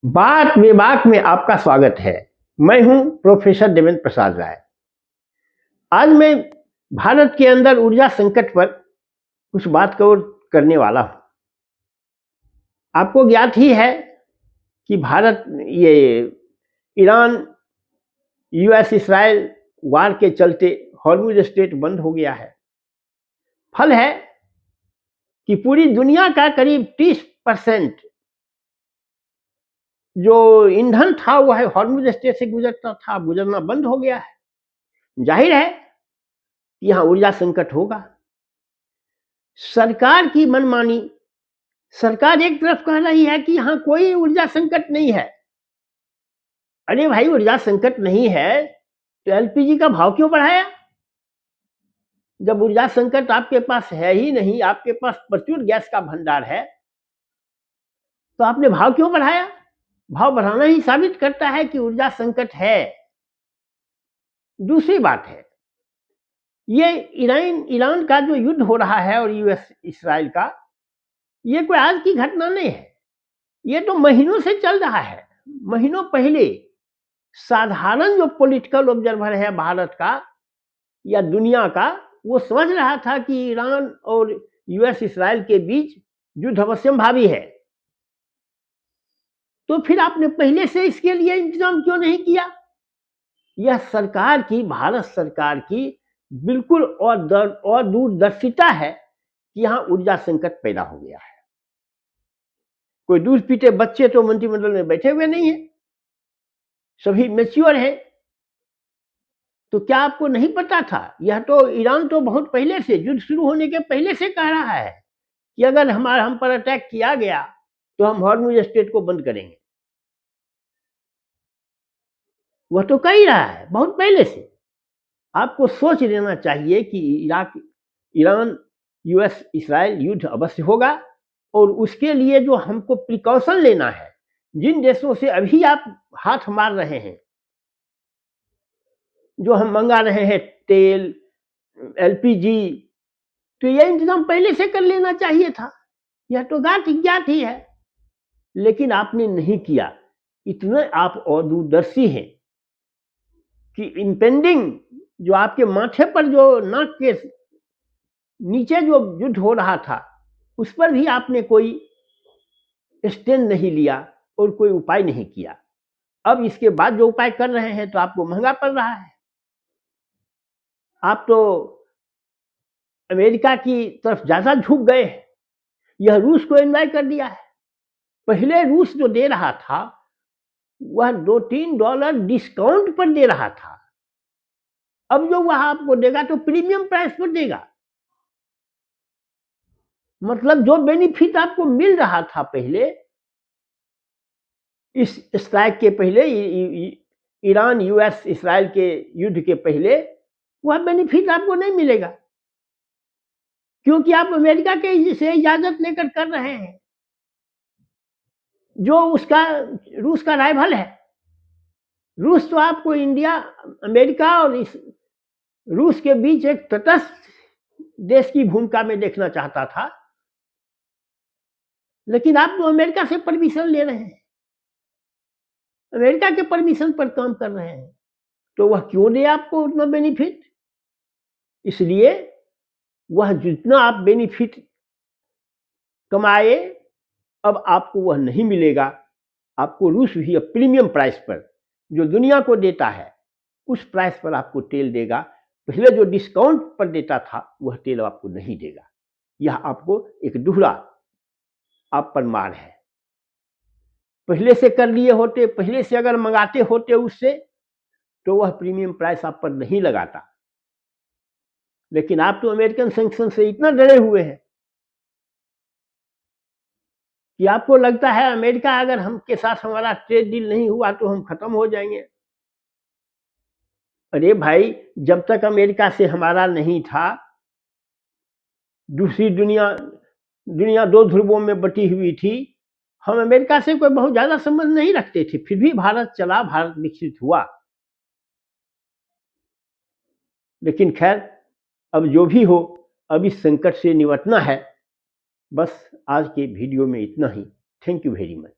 बात विभाग में आपका स्वागत है। मैं हूं प्रोफेसर देवेंद्र प्रसाद राय। आज मैं भारत के अंदर ऊर्जा संकट पर कुछ बात करने वाला हूं। आपको ज्ञात ही है कि भारत ये ईरान यूएस इसराइल वार के चलते हॉर्मुज स्ट्रेट बंद हो गया है। फल है कि पूरी दुनिया का करीब 30% जो ईंधन था वह हॉर्मुज स्ट्रेट से गुजरता था, गुजरना बंद हो गया है। जाहिर है कि यहाँ ऊर्जा संकट होगा। सरकार की मनमानी, सरकार एक तरफ कह रही है कि यहाँ कोई ऊर्जा संकट नहीं है। अरे भाई, ऊर्जा संकट नहीं है तो एलपीजी का भाव क्यों बढ़ाया? जब ऊर्जा संकट आपके पास है ही नहीं, आपके पास प्रचुर गैस का भंडार है, तो आपने भाव क्यों बढ़ाया? भाव बढ़ाना ही साबित करता है कि ऊर्जा संकट है। दूसरी बात है, ये ईरान का जो युद्ध हो रहा है और यूएस इसराइल का, ये कोई आज की घटना नहीं है। ये तो महीनों से चल रहा है। महीनों पहले साधारण जो पॉलिटिकल ऑब्जर्वर है भारत का या दुनिया का, वो समझ रहा था कि ईरान और यूएस इसराइल के बीच युद्ध अवश्यंभावी है। तो फिर आपने पहले से इसके लिए इंतजाम क्यों नहीं किया? यह सरकार की, भारत सरकार की बिल्कुल और दूरदर्शिता है कि यहां ऊर्जा संकट पैदा हो गया है। कोई दूध पीते बच्चे तो मंत्रिमंडल में बैठे हुए नहीं है, सभी मैच्योर है। तो क्या आपको नहीं पता था? यह तो ईरान तो बहुत पहले से, युद्ध शुरू होने के पहले से कह रहा है कि अगर हम पर अटैक किया गया तो हम हॉर्मुज स्ट्रेट को बंद करेंगे। वह तो कह ही रहा है बहुत पहले से। आपको सोच लेना चाहिए कि ईरान यूएस इसराइल युद्ध अवश्य होगा, और उसके लिए जो हमको प्रिकॉशन लेना है, जिन देशों से अभी आप हाथ मार रहे हैं, जो हम मंगा रहे हैं तेल, एलपीजी, तो यह इंतजाम पहले से कर लेना चाहिए था। यह तो ज्ञात ही है, लेकिन आपने नहीं किया। इतने आप और दूरदर्शी हैं कि इंपेंडिंग, जो आपके माथे पर, जो नाक के नीचे जो युद्ध हो रहा था, उस पर भी आपने कोई स्टैंड नहीं लिया और कोई उपाय नहीं किया। अब इसके बाद जो उपाय कर रहे हैं तो आपको महंगा पड़ रहा है। आप तो अमेरिका की तरफ ज्यादा झुक गए हैं। यह रूस को एंजॉय कर दिया है। पहले रूस जो दे रहा था वह $2-3 डिस्काउंट पर दे रहा था। अब जो वह आपको देगा तो प्रीमियम प्राइस पर देगा। मतलब जो बेनिफिट आपको मिल रहा था पहले, इस स्ट्राइक के पहले, ईरान यूएस इसराइल के युद्ध के पहले, वह बेनिफिट आपको नहीं मिलेगा, क्योंकि आप अमेरिका के से इजाजत लेकर कर रहे हैं, जो उसका रूस का राइवल है। रूस तो आपको इंडिया, अमेरिका और इस रूस के बीच एक तटस्थ देश की भूमिका में देखना चाहता था, लेकिन आप तो अमेरिका से परमिशन ले रहे हैं, अमेरिका के परमिशन पर काम कर रहे हैं, तो वह क्यों दे आपको उतना बेनिफिट? इसलिए वह जितना आप बेनिफिट कमाए, अब आपको वह नहीं मिलेगा। आपको रूस भी अब प्रीमियम प्राइस पर, जो दुनिया को देता है, उस प्राइस पर आपको तेल देगा। पहले जो डिस्काउंट पर देता था वह तेल आपको नहीं देगा। यह आपको एक दोहरा आप पर मार है। पहले से कर लिए होते, पहले से अगर मंगाते होते उससे, तो वह प्रीमियम प्राइस आप पर नहीं लगाता। लेकिन आप तो अमेरिकन सैंक्शन से इतना डरे हुए हैं कि आपको लगता है अमेरिका अगर हम के साथ हमारा ट्रेड डील नहीं हुआ तो हम खत्म हो जाएंगे। अरे भाई, जब तक अमेरिका से हमारा नहीं था, दूसरी दुनिया दो ध्रुवों में बटी हुई थी, हम अमेरिका से कोई बहुत ज्यादा संबंध नहीं रखते थे, फिर भी भारत चला, भारत विकसित हुआ। लेकिन खैर, अब जो भी हो, अब इस संकट से निपटना है। बस आज के वीडियो में इतना ही। Thank you very much.